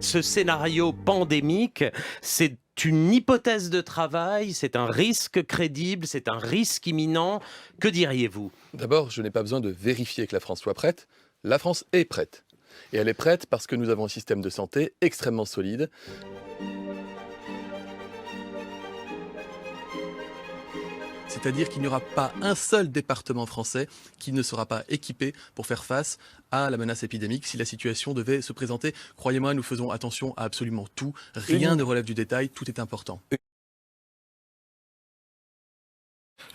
ce scénario pandémique, c'est une hypothèse de travail, c'est un risque crédible, c'est un risque imminent. Que diriez-vous? D'abord, je n'ai pas besoin de vérifier que la France soit prête. La France est prête. Et elle est prête parce que nous avons un système de santé extrêmement solide. C'est-à-dire qu'il n'y aura pas un seul département français qui ne sera pas équipé pour faire face à la menace épidémique si la situation devait se présenter. Croyez-moi, nous faisons attention à absolument tout. Rien ne relève du détail, tout est important.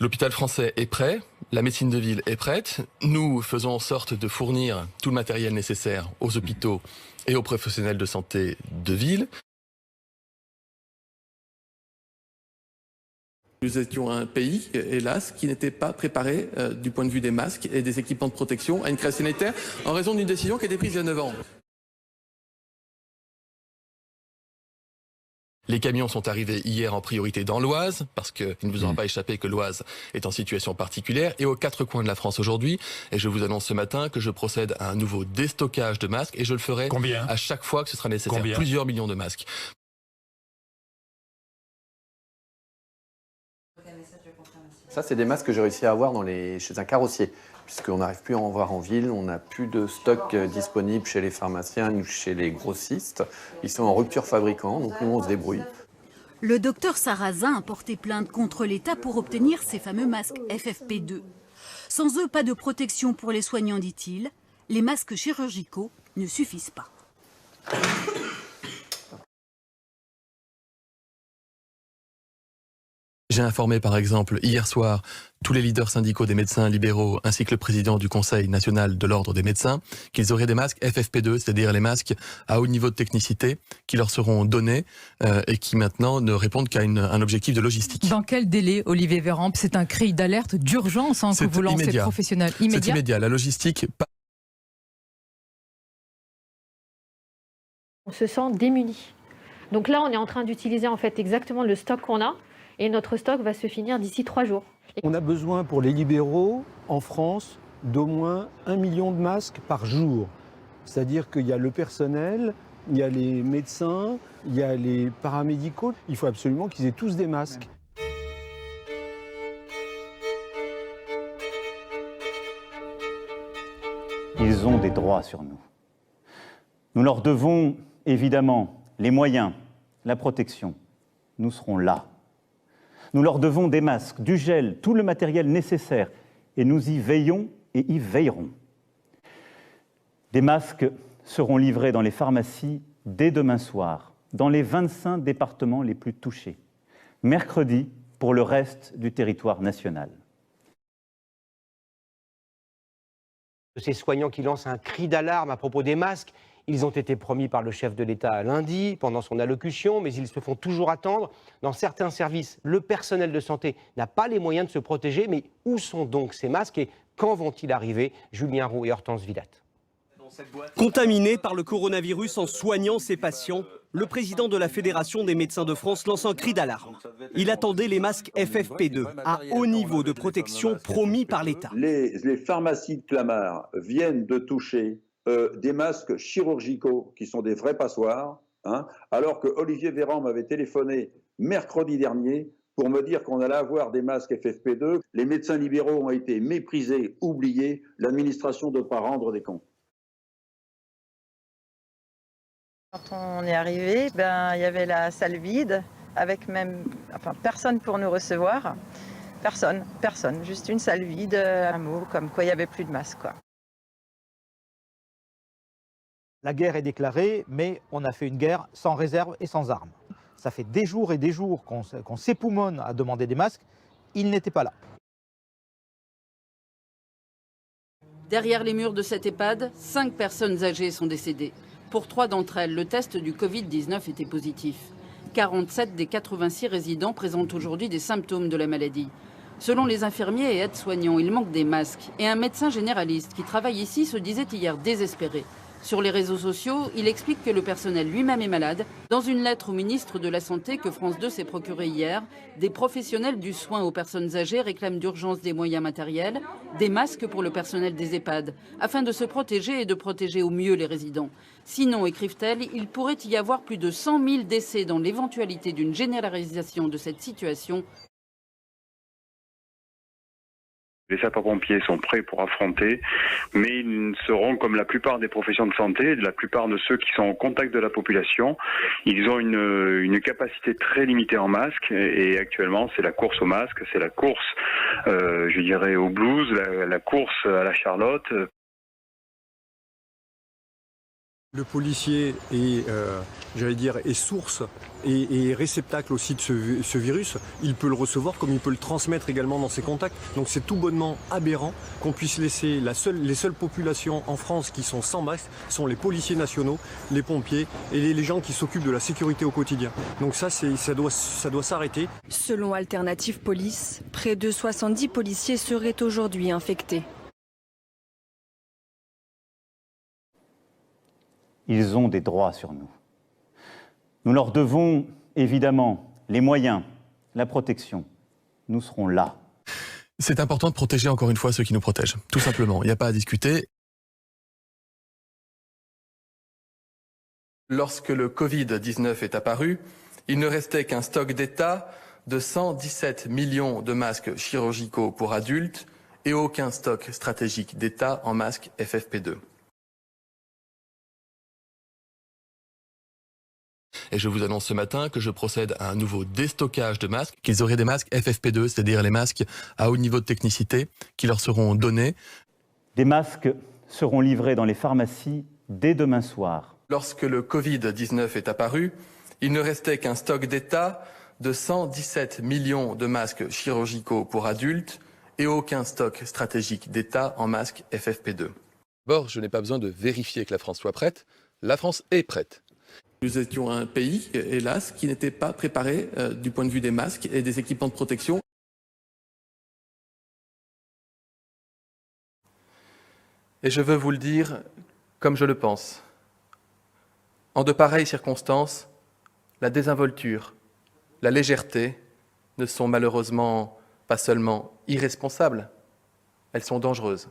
L'hôpital français est prêt, la médecine de ville est prête. Nous faisons en sorte de fournir tout le matériel nécessaire aux hôpitaux et aux professionnels de santé de ville. Nous étions un pays, hélas, qui n'était pas préparé du point de vue des masques et des équipements de protection à une crise sanitaire en raison d'une décision qui a été prise il y a 9 ans. Les camions sont arrivés hier en priorité dans l'Oise, parce qu'il ne vous aura pas échappé que l'Oise est en situation particulière, et aux 4 coins de la France aujourd'hui. Et je vous annonce ce matin que je procède à un nouveau déstockage de masques, et je le ferai à chaque fois que ce sera nécessaire. Plusieurs millions de masques. Ça, c'est des masques que j'ai réussi à avoir chez un carrossier, puisqu'on n'arrive plus à en voir en ville, on n'a plus de stock disponible chez les pharmaciens ou chez les grossistes. Ils sont en rupture fabricant, donc nous, on se débrouille. Le docteur Sarrazin a porté plainte contre l'État pour obtenir ces fameux masques FFP2. Sans eux, pas de protection pour les soignants, dit-il. Les masques chirurgicaux ne suffisent pas. J'ai informé par exemple hier soir tous les leaders syndicaux des médecins libéraux ainsi que le président du Conseil national de l'ordre des médecins qu'ils auraient des masques FFP2, c'est-à-dire les masques à haut niveau de technicité qui leur seront donnés et qui maintenant ne répondent qu'à un objectif de logistique. Dans quel délai, Olivier Véran? C'est un cri d'alerte d'urgence que vous lancez, professionnel. Immédiat. C'est immédiat. La logistique... On se sent démuni. Donc là, on est en train d'utiliser en fait exactement le stock qu'on a. Et notre stock va se finir d'ici 3 jours. On a besoin pour les libéraux, en France, d'au moins 1 million de masques par jour. C'est-à-dire qu'il y a le personnel, il y a les médecins, il y a les paramédicaux. Il faut absolument qu'ils aient tous des masques. Ils ont des droits sur nous. Nous leur devons évidemment les moyens, la protection. Nous serons là. Nous leur devons des masques, du gel, tout le matériel nécessaire. Et nous y veillons et y veillerons. Des masques seront livrés dans les pharmacies dès demain soir, dans les 25 départements les plus touchés. Mercredi, pour le reste du territoire national. Ces soignants qui lancent un cri d'alarme à propos des masques, ils ont été promis par le chef de l'État lundi, pendant son allocution, mais ils se font toujours attendre. Dans certains services, le personnel de santé n'a pas les moyens de se protéger. Mais où sont donc ces masques et quand vont-ils arriver? Julien Roux et Hortense Villate. Contaminé par le coronavirus en soignant ses patients, le président de la Fédération des médecins de France lance un cri d'alarme. Il attendait les masques FFP2 à haut niveau de protection promis par l'État. Les pharmacies de Clamart viennent de toucher des masques chirurgicaux qui sont des vrais passoires, alors que Olivier Véran m'avait téléphoné mercredi dernier pour me dire qu'on allait avoir des masques FFP2. Les médecins libéraux ont été méprisés, oubliés, l'administration ne doit pas rendre des comptes. Quand on est arrivé, il y avait la salle vide, avec personne pour nous recevoir. Personne, juste une salle vide, un mot comme quoi il n'y avait plus de masques, quoi. La guerre est déclarée, mais on a fait une guerre sans réserve et sans armes. Ça fait des jours et des jours qu'on s'époumonne à demander des masques. Ils n'étaient pas là. Derrière les murs de cette EHPAD, 5 personnes âgées sont décédées. Pour 3 d'entre elles, le test du Covid-19 était positif. 47 des 86 résidents présentent aujourd'hui des symptômes de la maladie. Selon les infirmiers et aides-soignants, il manque des masques. Et un médecin généraliste qui travaille ici se disait hier désespéré. Sur les réseaux sociaux, il explique que le personnel lui-même est malade. Dans une lettre au ministre de la Santé que France 2 s'est procurée hier, des professionnels du soin aux personnes âgées réclament d'urgence des moyens matériels, des masques pour le personnel des EHPAD, afin de se protéger et de protéger au mieux les résidents. Sinon, écrivent-elles, il pourrait y avoir plus de 100 000 décès dans l'éventualité d'une généralisation de cette situation. Les sapeurs-pompiers sont prêts pour affronter, mais ils seront, comme la plupart des professions de santé, la plupart de ceux qui sont en contact de la population, ils ont une capacité très limitée en masques, et actuellement c'est la course au masque, c'est la course, je dirais, au blues, la course à la Charlotte. Le policier est, est source et réceptacle aussi de ce virus. Il peut le recevoir comme il peut le transmettre également dans ses contacts. Donc c'est tout bonnement aberrant qu'on puisse laisser les seules populations en France qui sont sans masque sont les policiers nationaux, les pompiers et les gens qui s'occupent de la sécurité au quotidien. Donc ça doit s'arrêter. Selon Alternative Police, près de 70 policiers seraient aujourd'hui infectés. Ils ont des droits sur nous. Nous leur devons évidemment les moyens, la protection. Nous serons là. C'est important de protéger encore une fois ceux qui nous protègent, tout simplement. Il n'y a pas à discuter. Lorsque le Covid-19 est apparu, il ne restait qu'un stock d'État de 117 millions de masques chirurgicaux pour adultes et aucun stock stratégique d'État en masques FFP2. Et je vous annonce ce matin que je procède à un nouveau déstockage de masques, qu'ils auraient des masques FFP2, c'est-à-dire les masques à haut niveau de technicité, qui leur seront donnés. Des masques seront livrés dans les pharmacies dès demain soir. Lorsque le Covid-19 est apparu, il ne restait qu'un stock d'État de 117 millions de masques chirurgicaux pour adultes et aucun stock stratégique d'État en masques FFP2. D'abord, je n'ai pas besoin de vérifier que la France soit prête. La France est prête. Nous étions un pays, hélas, qui n'était pas préparé du point de vue des masques et des équipements de protection. Et je veux vous le dire comme je le pense. En de pareilles circonstances, la désinvolture, la légèreté ne sont malheureusement pas seulement irresponsables, elles sont dangereuses.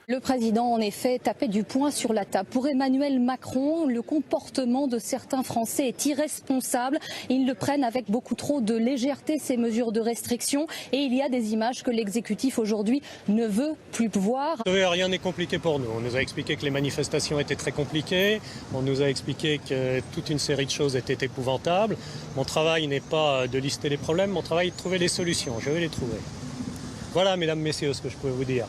Le président, en effet, tapait du poing sur la table. Pour Emmanuel Macron, le comportement de certains Français est irresponsable. Ils le prennent avec beaucoup trop de légèreté, ces mesures de restriction. Et il y a des images que l'exécutif aujourd'hui ne veut plus voir. Rien n'est compliqué pour nous. On nous a expliqué que les manifestations étaient très compliquées. On nous a expliqué que toute une série de choses étaient épouvantables. Mon travail n'est pas de lister les problèmes, mon travail est de trouver les solutions. Je vais les trouver. Voilà, mesdames, messieurs, ce que je peux vous dire.